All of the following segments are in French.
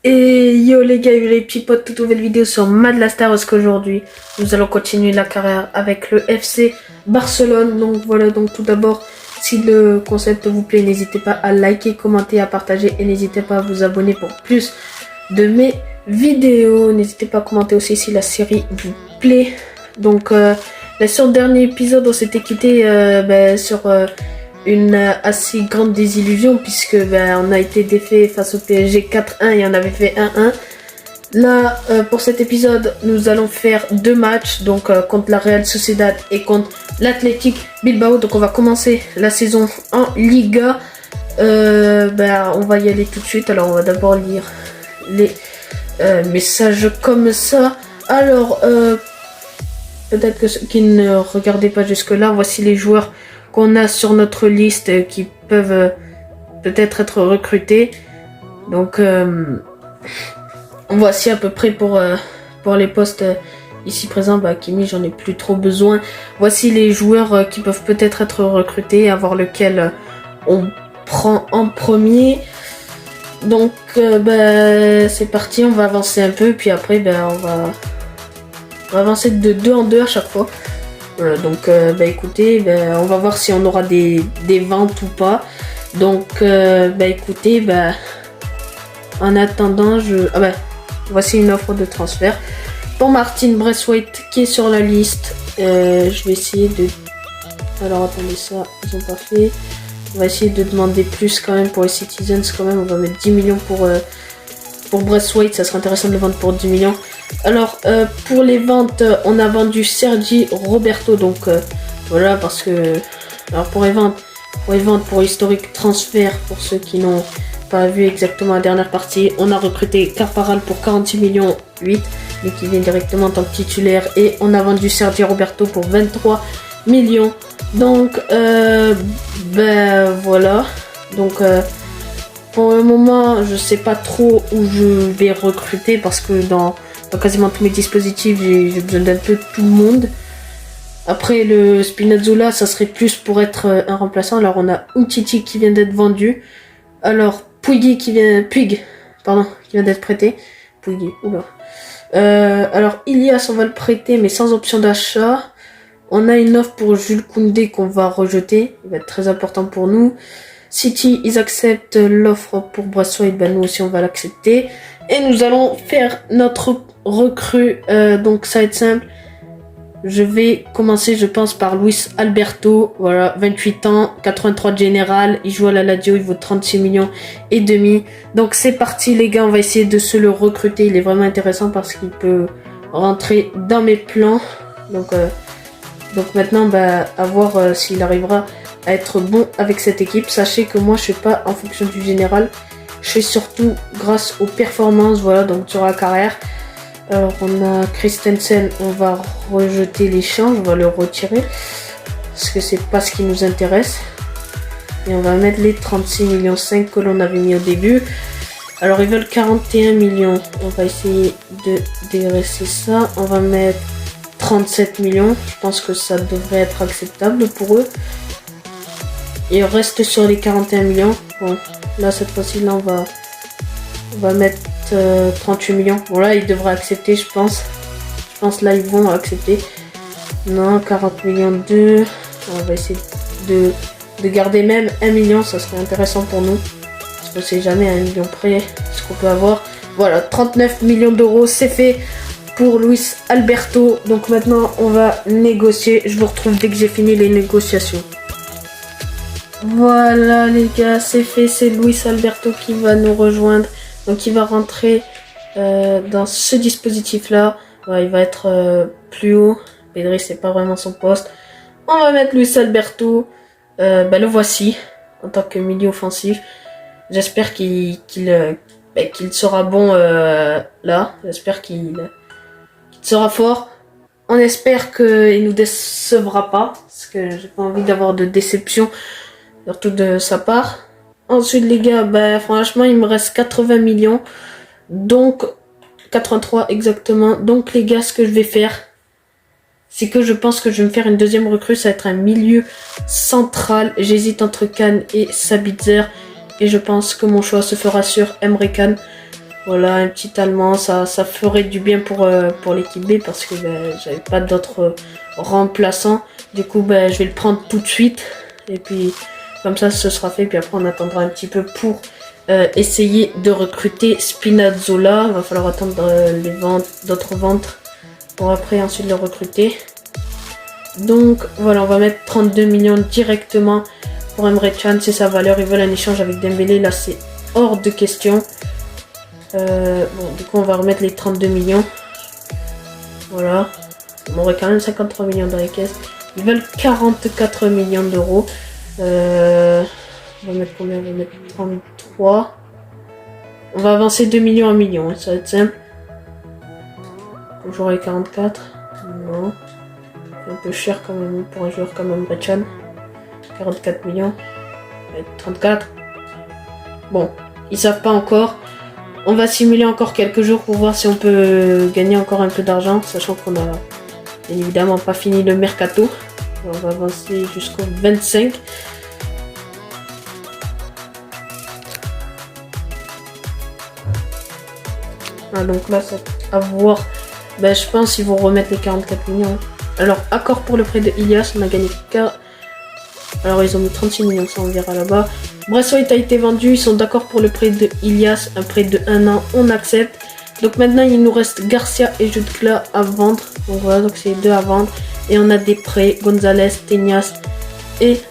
Et yo les gars, les petits potes, toute nouvelle vidéo sur Mad Lastar, parce qu'aujourd'hui nous allons continuer la carrière avec le FC Barcelone. Donc voilà, donc tout d'abord, si le concept vous plaît, n'hésitez pas à liker, commenter, à partager et n'hésitez pas à vous abonner pour plus de mes vidéos. N'hésitez pas à commenter aussi si la série vous plaît. Donc sur le dernier épisode, on s'était quitté sur une assez grande désillusion puisque on a été défait face au PSG 4-1 et on avait fait 1-1. Là, pour cet épisode, nous allons faire deux matchs, donc contre la Real Sociedad et contre l'Athletic Bilbao. Donc on va commencer la saison en Liga. On va y aller tout de suite. Alors on va d'abord lire les messages comme ça. Alors, peut-être que ceux qui ne regardaient pas jusque-là, voici les joueurs qu'on a sur notre liste qui peuvent peut-être être recrutés. Donc voici à peu près pour les postes ici présents. Kimi, j'en ai plus trop besoin. Voici les joueurs qui peuvent peut-être être recrutés, à voir lequel on prend en premier. Donc c'est parti, on va avancer un peu, puis après on va avancer de 2 en 2 à chaque fois. Voilà, donc écoutez, on va voir si on aura des ventes ou pas. Donc écoutez, en attendant, voici une offre de transfert pour Martin Braithwaite qui est sur la liste. Je vais essayer de... Alors attendez, ça, ils ont pas fait. On va essayer de demander plus quand même pour les Citizens quand même. On va mettre 10 millions pour Braithwaite, ça serait intéressant de le vendre pour 10 millions. Alors pour les ventes, on a vendu Sergi Roberto, donc voilà, parce que alors pour les ventes pour historique transfert, pour ceux qui n'ont pas vu exactement la dernière partie, on a recruté Carparal pour 46 millions 8, mais qui vient directement en tant que titulaire, et on a vendu Sergi Roberto pour 23 millions. Donc voilà, donc pour le moment je sais pas trop où je vais recruter, parce que dans quasiment tous mes dispositifs j'ai besoin d'un peu tout le monde. Après le Spinazzola, ça serait plus pour être un remplaçant. Alors on a Umtiti qui vient d'être vendu. Alors Puig qui vient d'être prêté. Puig, oula. Alors Ilias, on va le prêter mais sans option d'achat. On a une offre pour Jules Koundé qu'on va rejeter. Il va être très important pour nous. City, ils acceptent l'offre pour Braithwaite, nous aussi on va l'accepter. Et nous allons faire notre recrue, donc ça va être simple. Je vais commencer, je pense, par Luis Alberto. Voilà, 28 ans, 83 de général. Il joue à la Lazio, il vaut 36 millions et demi. Donc c'est parti les gars, on va essayer de se le recruter. Il est vraiment intéressant parce qu'il peut rentrer dans mes plans. Donc maintenant, à voir s'il arrivera à être bon avec cette équipe. Sachez que moi, je ne suis pas en fonction du général. Je fais surtout grâce aux performances, voilà, donc sur la carrière. Alors on a Christensen, on va rejeter l'échange, on va le retirer parce que c'est pas ce qui nous intéresse. Et on va mettre les 36 millions 5 que l'on avait mis au début. Alors ils veulent 41 millions, on va essayer de dégraisser ça. On va mettre 37 millions, je pense que ça devrait être acceptable pour eux. Et on reste sur les 41 millions. Bon, là cette fois-ci, là on va mettre 38 millions. Bon là ils devraient accepter, je pense. Je pense là ils vont accepter. Non, 40 millions 2. On va essayer de garder même 1 million, ça serait intéressant pour nous. Parce qu'on sait jamais à 1 million près ce qu'on peut avoir. Voilà, 39 millions d'euros, c'est fait pour Luis Alberto. Donc maintenant on va négocier. Je vous retrouve dès que j'ai fini les négociations. Voilà les gars, c'est fait, c'est Luis Alberto qui va nous rejoindre. Donc il va rentrer dans ce dispositif là. Il va être plus haut. Pedri, c'est pas vraiment son poste. On va mettre Luis Alberto. Le voici en tant que milieu offensif. J'espère qu'il sera bon là. J'espère qu'il sera fort. On espère qu'il nous décevra pas, parce que j'ai pas envie d'avoir de déception, surtout de sa part. Ensuite les gars, franchement il me reste 80 millions, donc 83 exactement. Donc les gars, ce que je vais faire, c'est que je pense que je vais me faire une deuxième recrue. Ça va être un milieu central. J'hésite entre Can et Sabitzer, et je pense que mon choix se fera sur Emre Can. Voilà, un petit Allemand, ça ferait du bien pour l'équipe B parce que j'avais pas d'autres remplaçants. Du coup, je vais le prendre tout de suite. Et puis, comme ça, ce sera fait. Puis après, on attendra un petit peu pour essayer de recruter Spinazzola. Il va falloir attendre les ventes, d'autres ventes pour après ensuite le recruter. Donc, voilà, on va mettre 32 millions directement pour Emre Can. C'est sa valeur. Ils veulent un échange avec Dembélé. Là, c'est hors de question. Bon, du coup, on va remettre les 32 millions. Voilà. On aurait quand même 53 millions dans les caisses. Ils veulent 44 millions d'euros. On va mettre combien? On va mettre 33. On va avancer 2 millions à 1 million. Hein, ça va être simple. Toujours les 44. Non. C'est un peu cher quand même pour un joueur comme Emre Can. 44 millions. Ça va être 34. Bon, ils savent pas encore. On va simuler encore quelques jours pour voir si on peut gagner encore un peu d'argent, sachant qu'on a bien évidemment pas fini le mercato. On va avancer jusqu'au 25. Ah, donc là, c'est à voir. Je pense qu'ils vont remettre les 44 millions. Alors, accord pour le prêt de Ilias, on a gagné 4. Alors, ils ont mis 36 millions, ça on verra là-bas. Braithwaite a été vendu, ils sont d'accord pour le prêt de Ilias, un prêt de 1 an, on accepte. Donc maintenant, il nous reste Garcia et Jutgla à vendre. Donc voilà, donc c'est les deux à vendre. Et on a des prêts, Gonzalez, Tenias et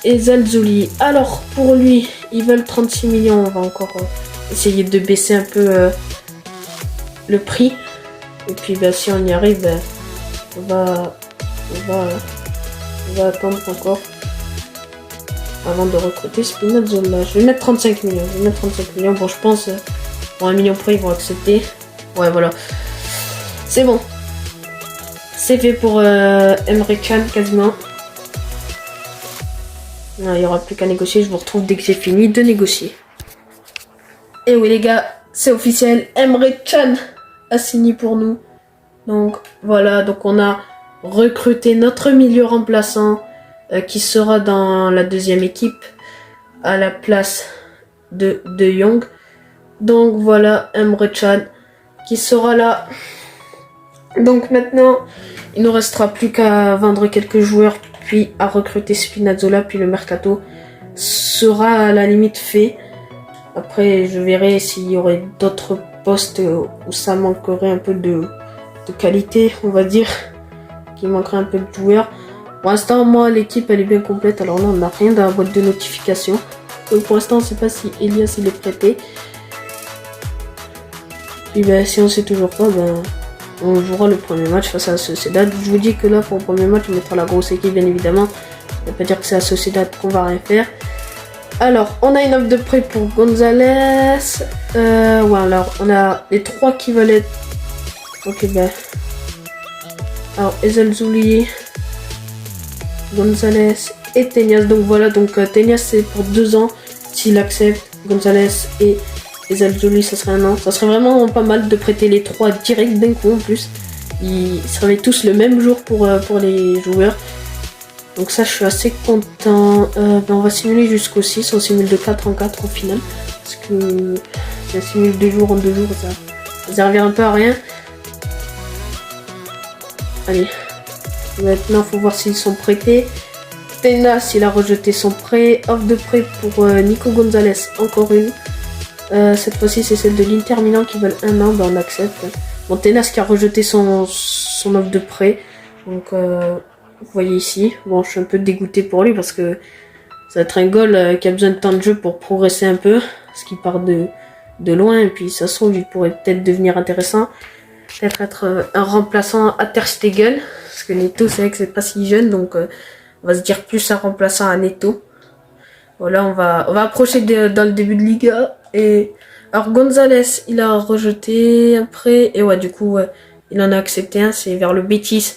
Zalzouli. Alors, pour lui, ils veulent 36 millions. On va encore essayer de baisser un peu le prix. Et puis, si on y arrive, on va attendre encore avant de recruter Spinazzola. Je vais mettre 35 millions. Bon, je pense, pour 1 million près, ils vont accepter. Ouais, voilà. C'est bon. C'est fait pour Emre Can, quasiment. Il n'y aura plus qu'à négocier. Je vous retrouve dès que j'ai fini de négocier. Et oui, les gars, c'est officiel. Emre Can a signé pour nous. Donc, voilà. Donc, on a recruté notre milieu remplaçant qui sera dans la deuxième équipe à la place de Jong. Donc voilà, Emre Can qui sera là. Donc maintenant, il ne nous restera plus qu'à vendre quelques joueurs, puis à recruter Spinazzola, puis le mercato sera à la limite fait. Après, je verrai s'il y aurait d'autres postes où ça manquerait un peu de qualité, on va dire, qu'il manquerait un peu de joueurs. Pour l'instant, moi, l'équipe, elle est bien complète. Alors là, on n'a rien dans la boîte de notification. Donc pour l'instant, on ne sait pas si Elias, il est prêté. Puis si on ne sait toujours pas, on jouera le premier match face à la Sociedad. Je vous dis que là, pour le premier match, on mettra la grosse équipe, bien évidemment. Ça ne veut pas dire que c'est la Sociedad qu'on va rien faire. Alors, on a une offre de prêt pour Gonzalez. Ouais, alors, on a les 3 qui veulent être... Ok, alors, Zalzouli, Gonzalez et Tenias. Donc voilà, donc Tenias c'est pour 2 ans. S'il accepte, Gonzalez et Zalzouli, ça serait 1 an. Ça serait vraiment pas mal de prêter les 3 direct d'un coup en plus. Ils se réveillent tous le même jour pour les joueurs. Donc ça, je suis assez content. On va simuler jusqu'au 6. On simule de 4 en 4 au final. Parce que si on simule 2 jours en 2 jours, ça servira un peu à rien. Allez. Maintenant, il faut voir s'ils sont prêtés. Tenas, il a rejeté son prêt. Offre de prêt pour Nico Gonzalez, encore une. Cette fois-ci, c'est celle de l'Inter Milan qui veulent 1 an. On accepte. Bon, Tenas qui a rejeté son offre de prêt. Donc, vous voyez ici. Bon, je suis un peu dégoûté pour lui parce que ça va être un goal qui a besoin de temps de jeu pour progresser un peu. Parce qu'il part de loin. Et puis, ça se trouve, il pourrait peut-être devenir intéressant. Peut-être être un remplaçant à Ter Stegen. Parce que Neto, c'est vrai que c'est pas si jeune. Donc, on va se dire plus un remplaçant à Neto. Voilà, on va approcher dans le début de Liga. Et alors, Gonzalez, il a rejeté un prêt. Et ouais, du coup, il en a accepté un. C'est vers le Betis.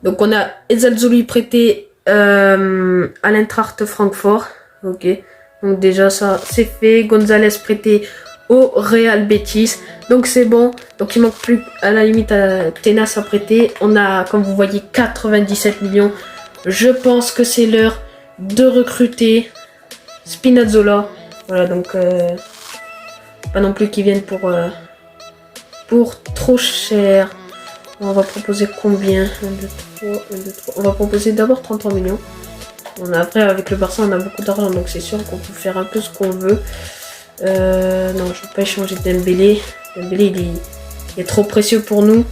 Donc, on a Zalzouli prêté à l'Eintracht Francfort. Ok. Donc, déjà, ça, c'est fait. Gonzalez prêté au Real Betis. Donc c'est bon. Donc il manque plus à la limite à Tenas à prêter. On a, comme vous voyez, 97 millions. Je pense que c'est l'heure de recruter Spinazzola. Voilà, donc pas non plus qu'ils viennent pour trop cher. On va proposer combien? 1, 2, 3, 1, 2, 3. On va proposer d'abord 33 millions. Après, avec le Barça, on a beaucoup d'argent, donc c'est sûr qu'on peut faire un peu ce qu'on veut. Non, je ne vais pas échanger Dembélé. Dembélé, il est trop précieux pour nous.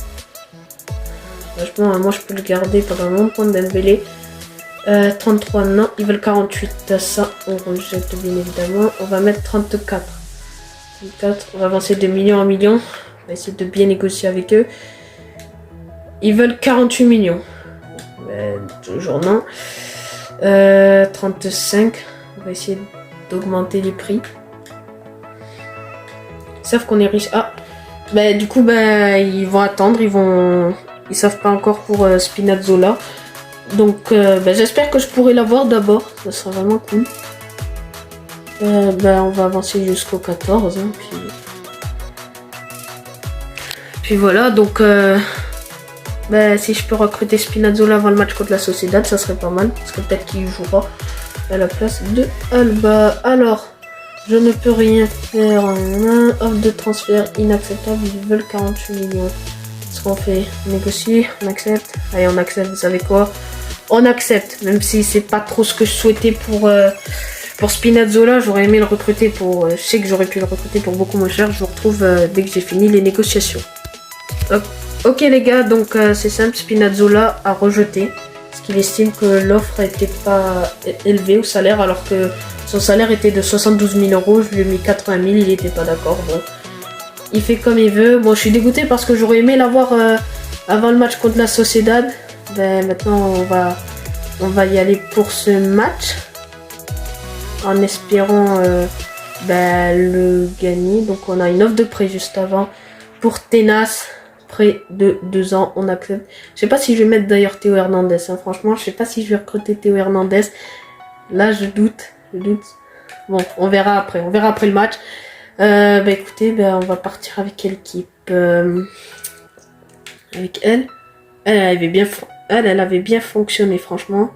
Franchement, moi, je peux le garder pendant longtemps, Dembélé. 33, non. Ils veulent 48. Ça, on rejette, bien évidemment. On va mettre 34. 34. On va avancer de million en million. On va essayer de bien négocier avec eux. Ils veulent 48 millions. Mais toujours non. 35. On va essayer d'augmenter les prix. Sauf qu'on est riche. Ah. Bah, du coup, bah, ils vont attendre. Ils savent pas encore pour Spinazzola. Donc, bah, j'espère que je pourrai l'avoir d'abord. Ça sera vraiment cool. Bah, on va avancer jusqu'au 14. Hein, puis voilà. Donc, bah, si je peux recruter Spinazzola avant le match contre la Sociedad, ça serait pas mal. Parce que peut-être qu'il jouera à la place de Alba. Alors, je ne peux rien faire. Offre de transfert inacceptable. Ils veulent 48 millions. Ce qu'on fait, négocier, on accepte. Allez, on accepte, vous savez quoi? On accepte, même si c'est pas trop ce que je souhaitais pour Spinazzola. J'aurais aimé le recruter pour... je sais que j'aurais pu le recruter pour beaucoup moins cher. Je vous retrouve dès que j'ai fini les négociations. Hop. Ok les gars, donc c'est simple, Spinazzola a rejeté. Parce qu'il estime que l'offre n'était pas élevée au salaire, alors que son salaire était de 72 000 euros. Je lui ai mis 80 000, il n'était pas d'accord. Bon. Il fait comme il veut. Bon, je suis dégoûté parce que j'aurais aimé l'avoir avant le match contre la Sociedad. Ben, maintenant, on va y aller pour ce match. En espérant le gagner. Donc, on a une offre de prêt juste avant. Pour Tenas, prêt de 2 ans, on accepte. Je sais pas si je vais mettre d'ailleurs Théo Hernandez. Hein. Franchement, je sais pas si je vais recruter Théo Hernandez. Là, je doute. Bon, on verra après. On verra après le match. Bah écoutez, on va partir avec quelle équipe avec elle. Elle avait bien fonctionné, franchement.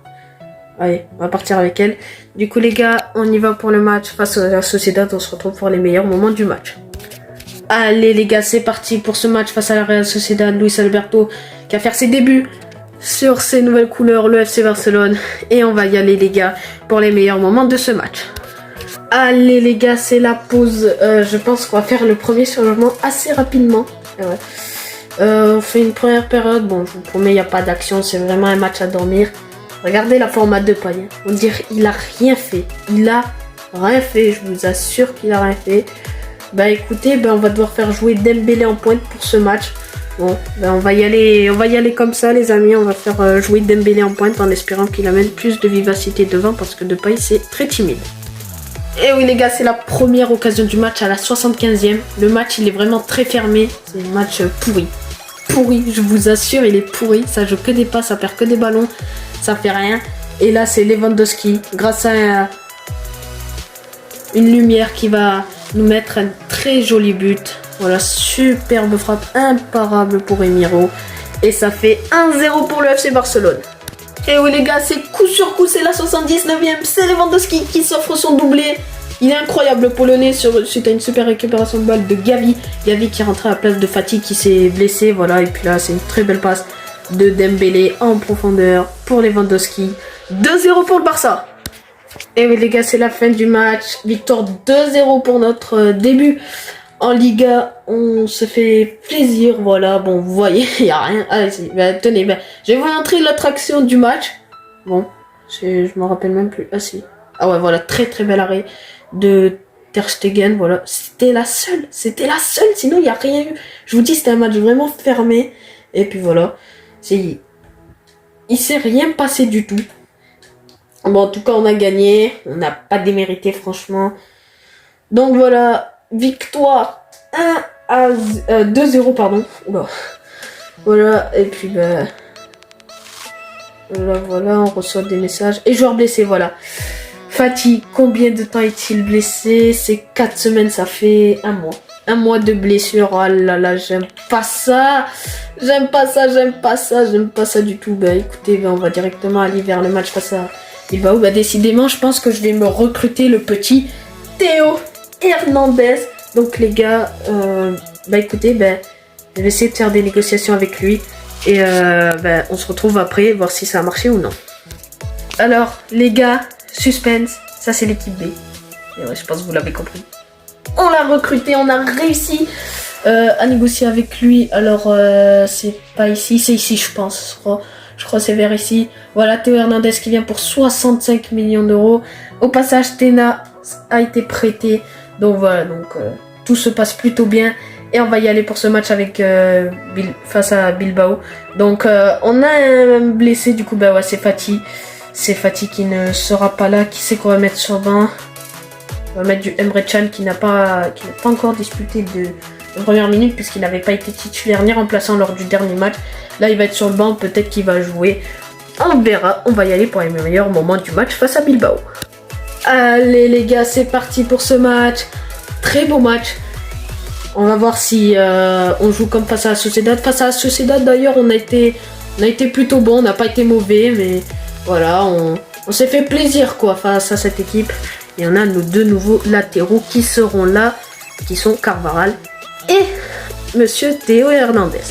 Allez, on va partir avec elle. Du coup, les gars, on y va pour le match face à la Sociedad. On se retrouve pour les meilleurs moments du match. Allez, les gars, c'est parti pour ce match face à la Real Sociedad. Luis Alberto qui va faire ses débuts sur ses nouvelles couleurs, le FC Barcelone. Et on va y aller, les gars, pour les meilleurs moments de ce match. Allez les gars, c'est la pause. Je pense qu'on va faire le premier changement assez rapidement. Ouais. On fait une première période. Bon, je vous promets, il n'y a pas d'action. C'est vraiment un match à dormir. Regardez la format de Paille. On dirait qu'il a rien fait. Il a rien fait. Je vous assure qu'il a rien fait. Bah écoutez, on va devoir faire jouer Dembélé en pointe pour ce match. Bon, on va y aller comme ça, les amis. On va faire jouer Dembélé en pointe en espérant qu'il amène plus de vivacité devant parce que Depay c'est très timide. Et oui les gars, c'est la première occasion du match à la 75e. Le match il est vraiment très fermé. C'est un match pourri. Pourri, je vous assure, il est pourri. Ça joue que des passes, ça perd que des ballons. Ça fait rien. Et là c'est Lewandowski, grâce à une lumière qui va nous mettre un très joli but. Voilà, superbe frappe, imparable pour Emiro. Et ça fait 1-0 pour le FC Barcelone. Et oui les gars, c'est coup sur coup, c'est la 79e, c'est Lewandowski qui s'offre son doublé. Il est incroyable le Polonais suite à une super récupération de balle de Gavi. Gavi qui est rentré à la place de Fati qui s'est blessé, voilà. Et puis là, c'est une très belle passe de Dembélé en profondeur pour Lewandowski. 2-0 pour le Barça. Et oui les gars, c'est la fin du match. Victoire 2-0 pour notre début en Liga. On se fait plaisir, voilà. Bon, vous voyez, il n'y a rien. Allez, tenez, je vais vous montrer l'autre action du match. Bon, je me rappelle même plus. Ah si. Ah ouais, voilà, très très bel arrêt de Ter Stegen, voilà. C'était la seule, sinon il n'y a rien eu. Je vous dis, c'était un match vraiment fermé. Et puis voilà. Il s'est rien passé du tout. Bon, en tout cas, on a gagné. On n'a pas démérité, franchement. Donc voilà, victoire 2-0, pardon. Oula. Voilà, et puis voilà, on reçoit des messages. Et joueur blessé, voilà. Fati, combien de temps est-il blessé? C'est 4 semaines, ça fait 1 mois. 1 mois de blessure, oh là là, j'aime pas ça. J'aime pas ça du tout. Écoutez, on va directement aller vers le match face à Bilbao. Décidément, je pense que je vais me recruter le petit Théo Hernandez. Donc les gars, bah écoutez, je vais essayer de faire des négociations avec lui. Et on se retrouve après, voir si ça a marché ou non. Alors les gars, suspense, ça c'est l'équipe B. Et ouais, je pense que vous l'avez compris. On l'a recruté, on a réussi à négocier avec lui. Alors c'est pas ici, c'est ici je pense. Je crois que c'est vers ici. Voilà, Théo Hernandez qui vient pour 65 millions d'euros. Au passage, Tena a été prêté. Donc voilà, tout se passe plutôt bien. Et on va y aller pour ce match avec face à Bilbao. Donc on a un blessé, du coup c'est Fati. C'est Fati qui ne sera pas là. Qui c'est qu'on va mettre sur le banc? On va mettre du Emre Can qui n'a pas encore disputé de première minute puisqu'il n'avait pas été titulaire ni remplaçant lors du dernier match. Là il va être sur le banc, peut-être qu'il va jouer. On verra, on va y aller pour les meilleurs moments du match face à Bilbao. Allez les gars, c'est parti pour ce match. Très beau match. On va voir si on joue comme face à la Sociedad. Face à la Sociedad d'ailleurs on a été plutôt bon, on n'a pas été mauvais, mais voilà, on s'est fait plaisir quoi face à cette équipe. Et on a nos deux nouveaux latéraux qui seront là, qui sont Carvaral et Monsieur Théo Hernandez.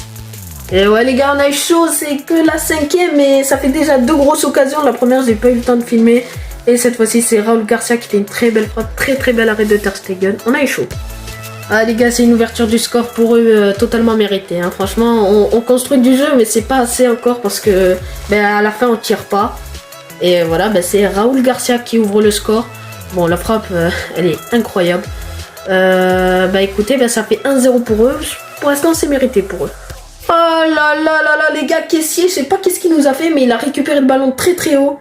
Et ouais les gars, on a eu chaud, c'est que la 5e, mais ça fait déjà 2 grosses occasions. La première, j'ai pas eu le temps de filmer. Et cette fois-ci, c'est Raúl Garcia qui fait une très belle frappe, très belle arrêt de Ter Stegen. On a eu chaud. Ah les gars, c'est une ouverture du score pour eux totalement méritée. Hein. Franchement, on construit du jeu, mais c'est pas assez encore parce que à la fin, on tire pas. Et voilà, c'est Raúl Garcia qui ouvre le score. Bon, la frappe, elle est incroyable. Écoutez, ça fait 1-0 pour eux. Pour l'instant, c'est mérité pour eux. Oh là là là là, les gars, caissier, je sais pas qu'est-ce qu'il nous a fait, mais il a récupéré le ballon très haut.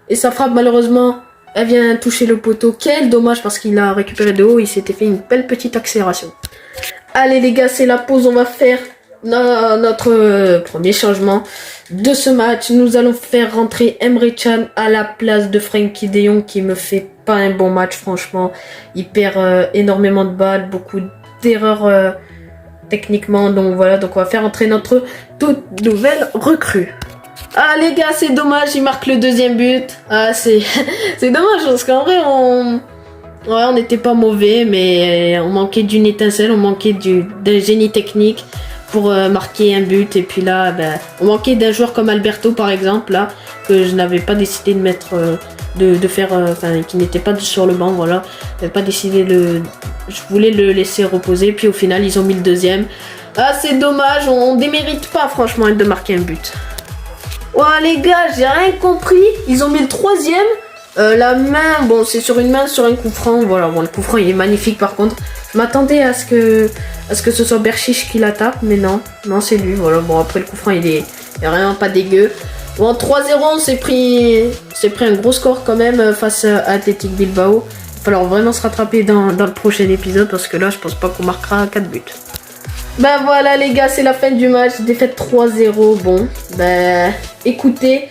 Et sa frappe, malheureusement, elle vient toucher le poteau. Quel dommage parce qu'il a récupéré de haut. Il s'était fait une belle petite accélération. Allez les gars, c'est la pause. On va faire notre premier changement de ce match. Nous allons faire rentrer Emre Can à la place de Frenkie de Jong qui me fait pas un bon match franchement. Il perd énormément de balles, beaucoup d'erreurs techniquement. Donc voilà, on va faire entrer notre toute nouvelle recrue. Ah les gars, c'est dommage, il marque le deuxième but. Ah c'est dommage parce qu'en vrai on n'était pas mauvais, mais on manquait d'une étincelle, on manquait d'un génie technique pour marquer un but. Et puis là, on manquait d'un joueur comme Alberto par exemple, là, que je n'avais pas décidé de mettre, de faire, qui n'était pas sur le banc, voilà. Je n'avais pas décidé je voulais le laisser reposer, puis au final ils ont mis le deuxième. Ah c'est dommage, on démérite pas franchement de marquer un but. Ouais les gars, j'ai rien compris, ils ont mis le troisième. La main, c'est sur une main, sur un coup franc. Voilà, le coup franc il est magnifique par contre. Je m'attendais à ce que ce soit Berchiche qui l'attaque, mais non, c'est lui. Voilà, après le coup franc il est vraiment pas dégueu. Bon, 3-0, on s'est pris un gros score quand même face à Athletic Bilbao. Il va falloir vraiment se rattraper dans le prochain épisode parce que là je pense pas qu'on marquera 4 buts. Voilà les gars, c'est la fin du match, défaite 3-0. Bon, écoutez.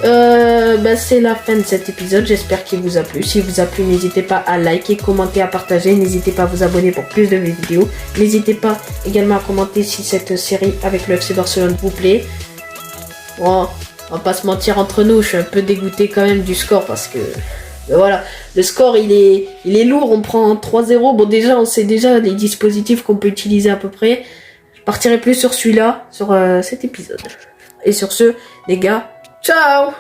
C'est la fin de cet épisode, j'espère qu'il vous a plu. Si vous a plu, n'hésitez pas à liker, commenter, à partager. N'hésitez pas à vous abonner pour plus de vidéos. N'hésitez pas également à commenter si cette série avec le FC Barcelone vous plaît. Bon, on va pas se mentir entre nous, je suis un peu dégoûté quand même du score parce que voilà, le score il est lourd, on prend 3-0. Bon déjà on sait déjà les dispositifs qu'on peut utiliser à peu près. Je partirai plus sur celui-là, sur cet épisode. Et sur ce, les gars, ciao!